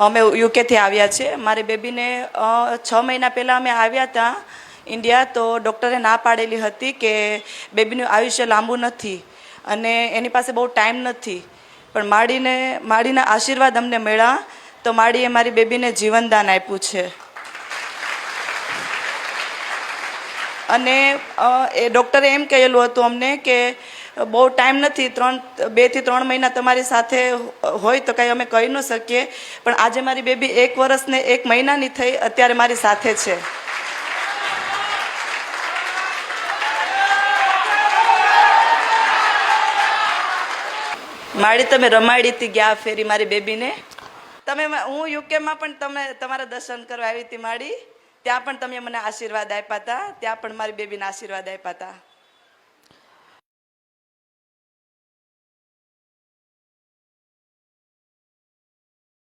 અમે યુકેથી આવ્યા છીએ. મારી બેબીને 6 મહિના પહેલાં અમે આવ્યા હતા ઇન્ડિયા. તો ડૉક્ટરે ના પાડેલી હતી કે બેબીનું આયુષ્ય લાંબુ નથી અને એની પાસે બહુ ટાઈમ નથી. પણ માડીના આશીર્વાદ અમને મળ્યા તો માડીએ મારી બેબીને જીવનદાન આપ્યું છે. અને એ ડૉક્ટરે એમ કહેલું હતું અમને કે બહુ ટાઈમ નથી, 2 થી 3 મહિના તમારી સાથે હોય તો કંઈ અમે કહી ન શકીએ. પણ આજે મારી બેબી 1 વર્ષ ને 1 મહિનાની થઈ, અત્યારે મારી સાથે છે. માડી તમે રમાડી હતી ગયા ફેરી મારી બેબીને. હું યુકેમાં પણ તમારા દર્શન કરવા આવી હતી માડી. ત્યાં પણ તમે મને આશીર્વાદ આપ્યા હતા. ત્યાં પણ મારી બેબીને આશીર્વાદ આપ્યા હતા.